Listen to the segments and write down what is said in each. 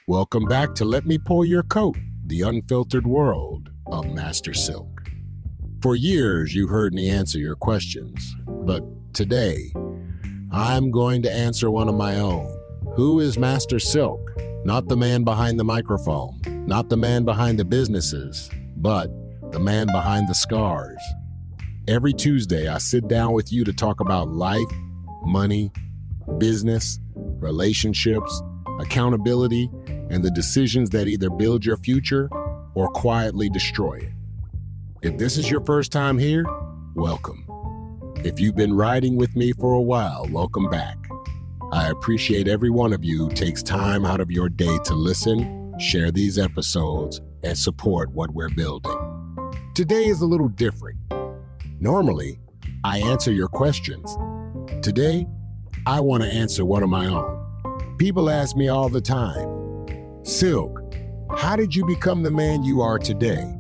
Welcome back to Let Me Pull Your Coat, the unfiltered world of Master Silk. For years, you heard me answer your questions, but today, I'm going to answer one of my own. Who is Master Silk? Not the man behind the microphone, not the man behind the businesses, but the man behind the scars. Every Tuesday, I sit down with you to talk about life, money, business, relationships, accountability, and the decisions that either build your future or quietly destroy it. If this is your first time here, welcome. If you've been riding with me for a while, welcome back. I appreciate every one of you who takes time out of your day to listen, share these episodes, and support what we're building. Today is a little different. Normally, I answer your questions. Today, I want to answer one of my own. People ask me all the time, Silk, how did you become the man you are today?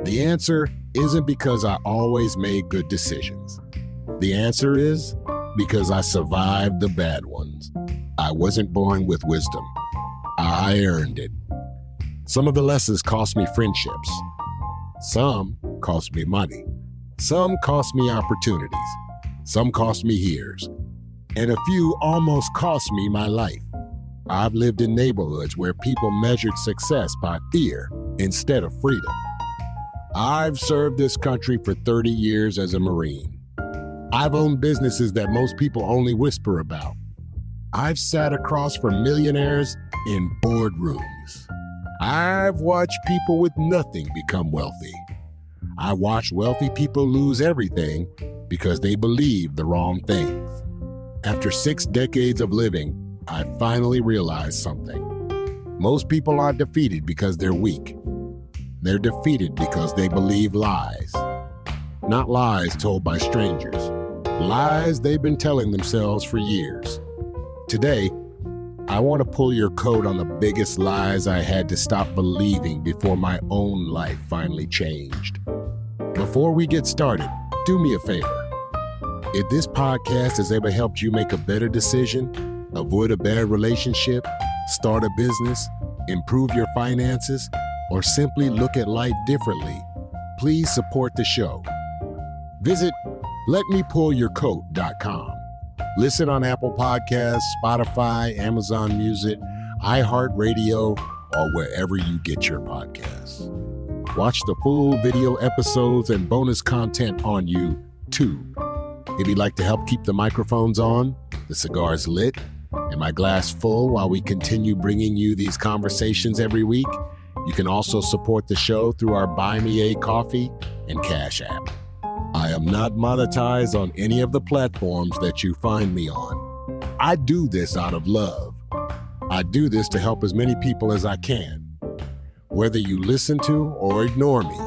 The answer isn't because I always made good decisions. The answer is because I survived the bad ones. I wasn't born with wisdom. I earned it. Some of the lessons cost me friendships. Some cost me money. Some cost me opportunities. Some cost me years. And a few almost cost me my life. I've lived in neighborhoods where people measured success by fear instead of freedom. I've served this country for 30 years as a Marine. I've owned businesses that most people only whisper about. I've sat across from millionaires in boardrooms. I've watched people with nothing become wealthy. I watched wealthy people lose everything because they believed the wrong things. After 6 decades of living, I finally realized something. Most people aren't defeated because they're weak. They're defeated because they believe lies. Not lies told by strangers. Lies they've been telling themselves for years. Today, I want to pull your coat on the biggest lies I had to stop believing before my own life finally changed. Before we get started, do me a favor. If this podcast has ever helped you make a better decision, avoid a bad relationship, start a business, improve your finances, or simply look at life differently, please support the show. Visit letmepullyourcoat.com. Listen on Apple Podcasts, Spotify, Amazon Music, iHeartRadio, or wherever you get your podcasts. Watch the full video episodes and bonus content on YouTube. If you'd like to help keep the microphones on, the cigars lit, and my glass full while we continue bringing you these conversations every week, you can also support the show through our Buy Me a Coffee and Cash App. I am not monetized on any of the platforms that you find me on. I do this out of love. I do this to help as many people as I can. Whether you listen to or ignore me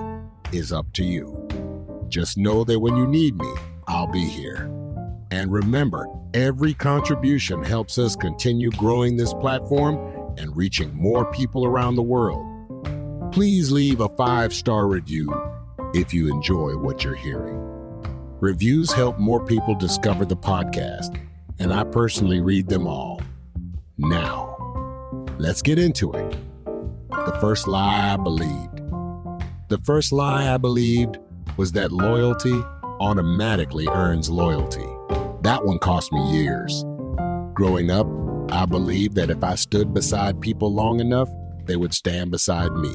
is up to you. Just know that when you need me, I'll be here. And remember, every contribution helps us continue growing this platform and reaching more people around the world. Please leave a 5-star review if you enjoy what you're hearing. Reviews help more people discover the podcast, and I personally read them all. Now, let's get into it. The first lie I believed. The first lie I believed was that loyalty automatically earns loyalty. That one cost me years. Growing up, I believed that if I stood beside people long enough, they would stand beside me.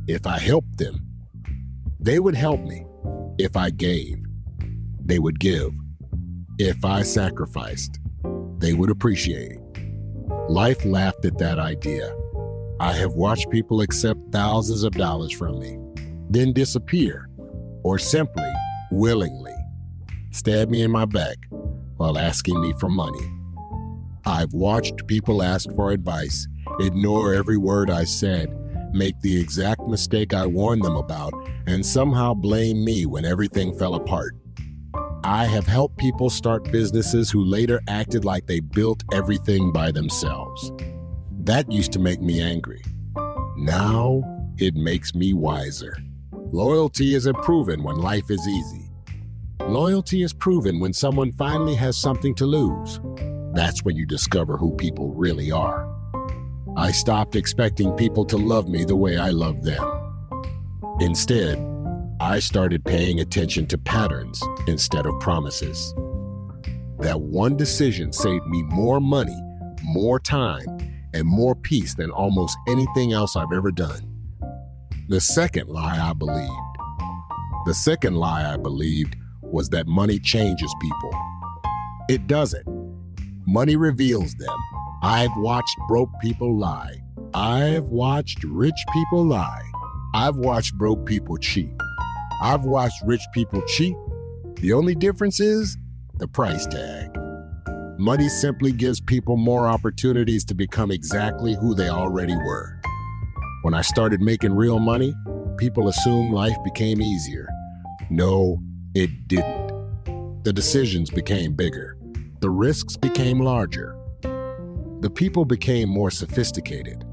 If I helped them, they would help me. If I gave, they would give. If I sacrificed, they would appreciate. Life laughed at that idea. I have watched people accept thousands of dollars from me, then disappear, or simply, willingly, stab me in my back while asking me for money. I've watched people ask for advice, ignore every word I said, make the exact mistake I warned them about, and somehow blame me when everything fell apart. I have helped people start businesses who later acted like they built everything by themselves. That used to make me angry. Now it makes me wiser. Loyalty isn't proven when life is easy. Loyalty is proven when someone finally has something to lose. That's when you discover who people really are. I stopped expecting people to love me the way I love them. Instead, I started paying attention to patterns instead of promises. That one decision saved me more money, more time, and more peace than almost anything else I've ever done. The second lie I believed was that money changes people. It doesn't. Money reveals them. I've watched broke people lie. I've watched rich people lie. I've watched broke people cheat. I've watched rich people cheat. The only difference is the price tag. Money simply gives people more opportunities to become exactly who they already were. When I started making real money, people assumed life became easier. No, it didn't. The decisions became bigger. The risks became larger. The people became more sophisticated.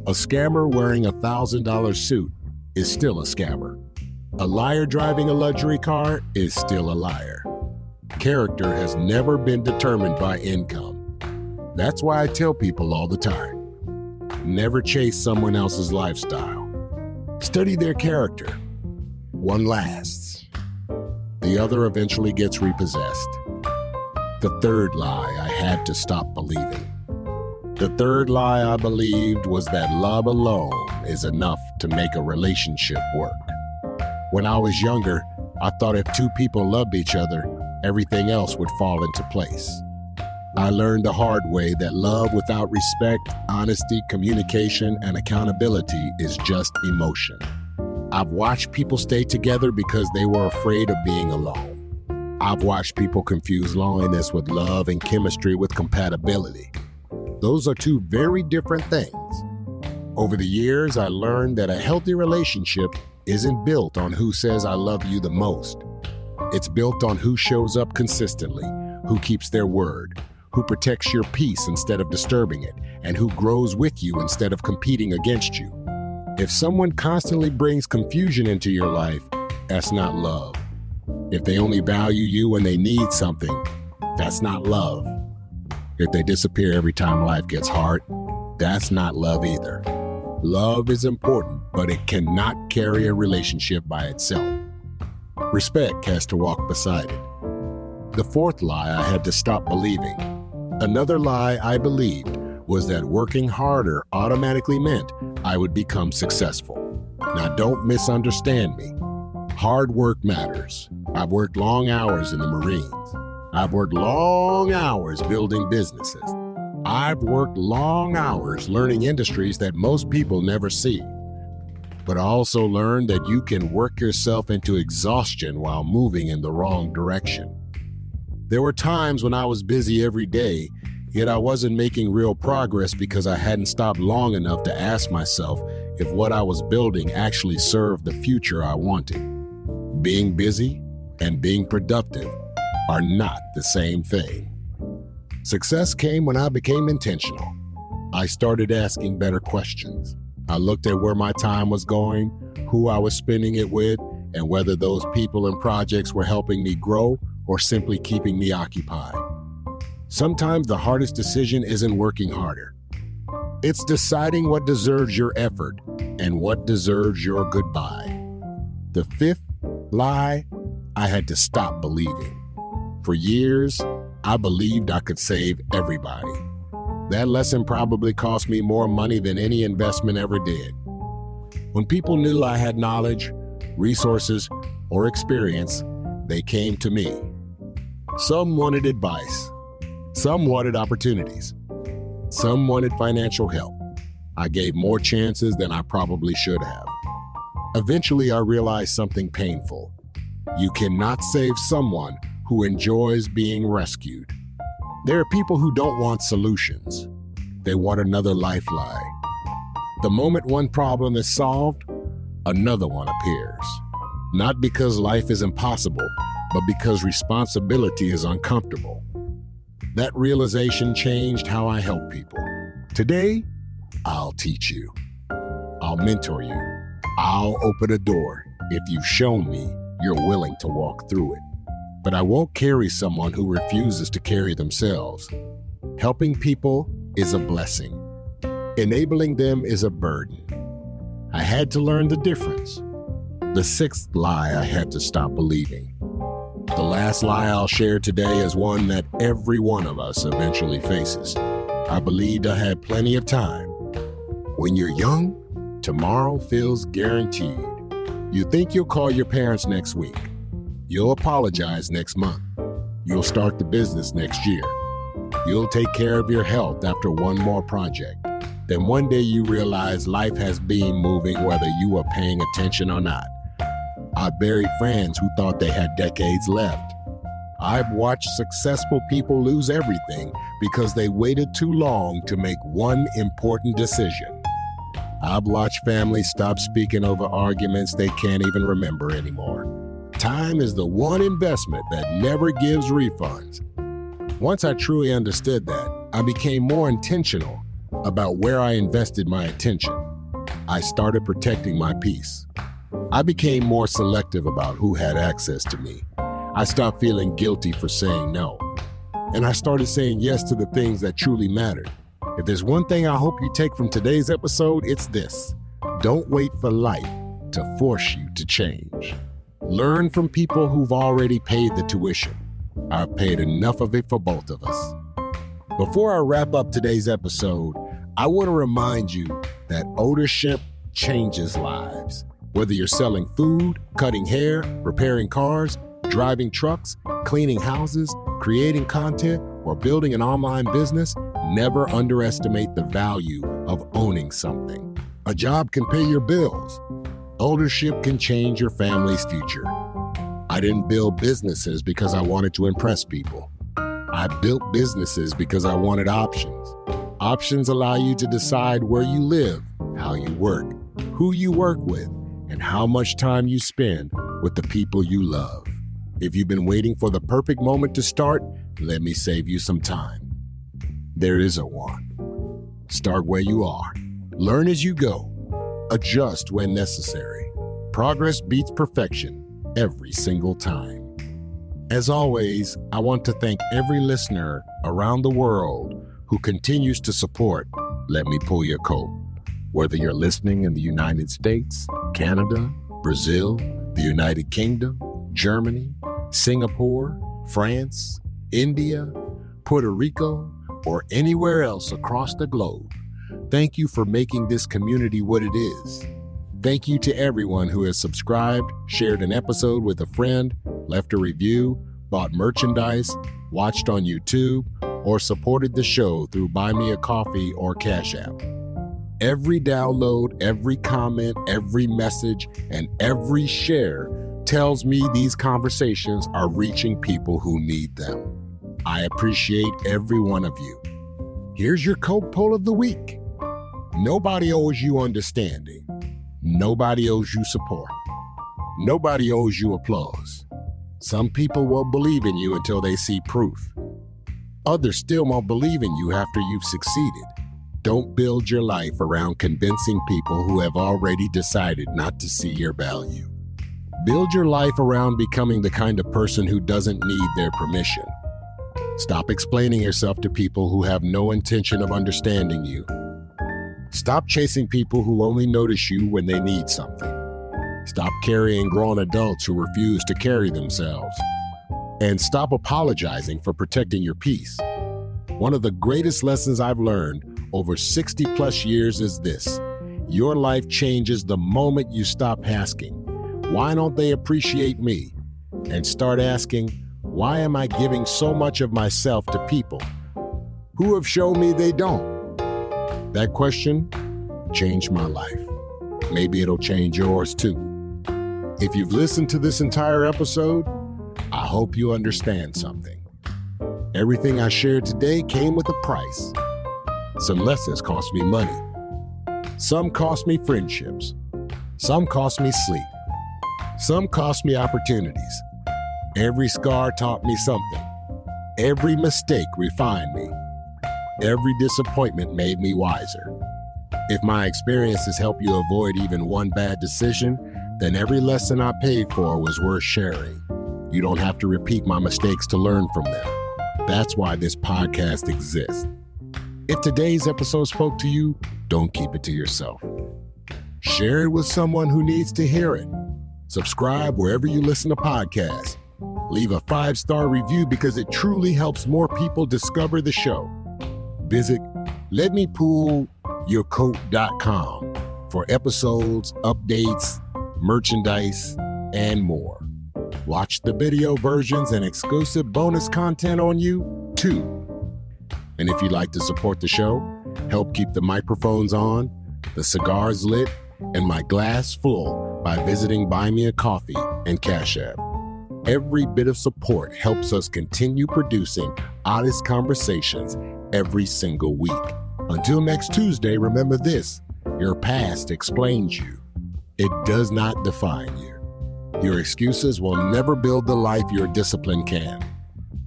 A scammer wearing a $1,000 suit is still a scammer. A liar driving a luxury car is still a liar. Character has never been determined by income. That's why I tell people all the time, never chase someone else's lifestyle. Study their character. One lasts. The other eventually gets repossessed. The third lie I had to stop believing. The third lie I believed was that love alone is enough to make a relationship work. When I was younger, I thought if two people loved each other, everything else would fall into place. I learned the hard way that love without respect, honesty, communication, and accountability is just emotion. I've watched people stay together because they were afraid of being alone. I've watched people confuse loneliness with love and chemistry with compatibility. Those are two very different things. Over the years, I learned that a healthy relationship isn't built on who says I love you the most. It's built on who shows up consistently, who keeps their word, who protects your peace instead of disturbing it, and who grows with you instead of competing against you. If someone constantly brings confusion into your life, that's not love. If they only value you when they need something, that's not love. If they disappear every time life gets hard, that's not love either. Love is important, but it cannot carry a relationship by itself. Respect has to walk beside it. The fourth lie I had to stop believing. Another lie I believed was that working harder automatically meant I would become successful. Now, don't misunderstand me. Hard work matters. I've worked long hours in the Marines. I've worked long hours building businesses. I've worked long hours learning industries that most people never see. But I also learned that you can work yourself into exhaustion while moving in the wrong direction. There were times when I was busy every day, yet I wasn't making real progress because I hadn't stopped long enough to ask myself if what I was building actually served the future I wanted. Being busy and being productive are not the same thing. Success came when I became intentional. I started asking better questions. I looked at where my time was going, who I was spending it with, and whether those people and projects were helping me grow or simply keeping me occupied. Sometimes the hardest decision isn't working harder. It's deciding what deserves your effort and what deserves your goodbye. The fifth lie I had to stop believing. For years, I believed I could save everybody. That lesson probably cost me more money than any investment ever did. When people knew I had knowledge, resources, or experience, they came to me. Some wanted advice. Some wanted opportunities. Some wanted financial help. I gave more chances than I probably should have. Eventually, I realized something painful. You cannot save someone who enjoys being rescued. There are people who don't want solutions. They want another lifeline. The moment one problem is solved, another one appears. Not because life is impossible, but because responsibility is uncomfortable. That realization changed how I help people. Today, I'll teach you. I'll mentor you. I'll open a door if you've shown me you're willing to walk through it. But I won't carry someone who refuses to carry themselves. Helping people is a blessing. Enabling them is a burden. I had to learn the difference. The sixth lie I had to stop believing. The last lie I'll share today is one that every one of us eventually faces. I believed I had plenty of time. When you're young, tomorrow feels guaranteed. You think you'll call your parents next week. You'll apologize next month. You'll start the business next year. You'll take care of your health after one more project. Then one day you realize life has been moving whether you were paying attention or not. I've buried friends who thought they had decades left. I've watched successful people lose everything because they waited too long to make one important decision. I've watched families stop speaking over arguments they can't even remember anymore. Time is the one investment that never gives refunds. Once I truly understood that, I became more intentional about where I invested my attention. I started protecting my peace. I became more selective about who had access to me. I stopped feeling guilty for saying no. And I started saying yes to the things that truly mattered. If there's one thing I hope you take from today's episode, it's this. Don't wait for life to force you to change. Learn from people who've already paid the tuition. I've paid enough of it for both of us. Before I wrap up today's episode, I want to remind you that ownership changes lives. Whether you're selling food, cutting hair, repairing cars, driving trucks, cleaning houses, creating content, or building an online business, never underestimate the value of owning something. A job can pay your bills. Ownership can change your family's future. I didn't build businesses because I wanted to impress people. I built businesses because I wanted options. Options allow you to decide where you live, how you work, who you work with, and how much time you spend with the people you love. If you've been waiting for the perfect moment to start, let me save you some time. There isn't one. Start where you are. Learn as you go. Adjust when necessary. Progress beats perfection every single time. As always, I want to thank every listener around the world who continues to support Let Me Pull Your Coat. Whether you're listening in the United States, Canada, Brazil, the United Kingdom, Germany, Singapore, France, India, Puerto Rico, or anywhere else across the globe, thank you for making this community what it is. Thank you to everyone who has subscribed, shared an episode with a friend, left a review, bought merchandise, watched on YouTube, or supported the show through Buy Me a Coffee or Cash App. Every download, every comment, every message, and every share tells me these conversations are reaching people who need them. I appreciate every one of you. Here's your Coke poll of the week. Nobody owes you understanding. Nobody owes you support. Nobody owes you applause. Some people won't believe in you until they see proof. Others still won't believe in you after you've succeeded. Don't build your life around convincing people who have already decided not to see your value. Build your life around becoming the kind of person who doesn't need their permission. Stop explaining yourself to people who have no intention of understanding you. Stop chasing people who only notice you when they need something. Stop carrying grown adults who refuse to carry themselves. And stop apologizing for protecting your peace. One of the greatest lessons I've learned over 60 plus years is this. Your life changes the moment you stop asking, why don't they appreciate me? And start asking, why am I giving so much of myself to people who have shown me they don't? That question changed my life. Maybe it'll change yours too. If you've listened to this entire episode, I hope you understand something. Everything I shared today came with a price. Some lessons cost me money. Some cost me friendships. Some cost me sleep. Some cost me opportunities. Every scar taught me something. Every mistake refined me. Every disappointment made me wiser. If my experiences help you avoid even one bad decision, then every lesson I paid for was worth sharing. You don't have to repeat my mistakes to learn from them. That's why this podcast exists. If today's episode spoke to you, don't keep it to yourself. Share it with someone who needs to hear it. Subscribe wherever you listen to podcasts. Leave a 5-star review because it truly helps more people discover the show. Visit letmepullyourcoat.com for episodes, updates, merchandise, and more. Watch the video versions and exclusive bonus content on YouTube. And if you'd like to support the show, help keep the microphones on, the cigars lit, and my glass full by visiting Buy Me a Coffee and Cash App. Every bit of support helps us continue producing honest conversations every single week. Until next Tuesday, remember this: your past explains you. It does not define you. Your excuses will never build the life your discipline can.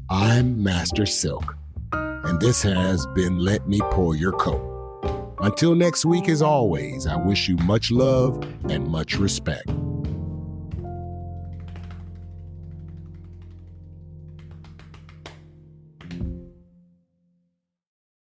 I'm Master Silk, and this has been Let Me Pull Your Coat. Until next week, as always, I wish you much love and much respect.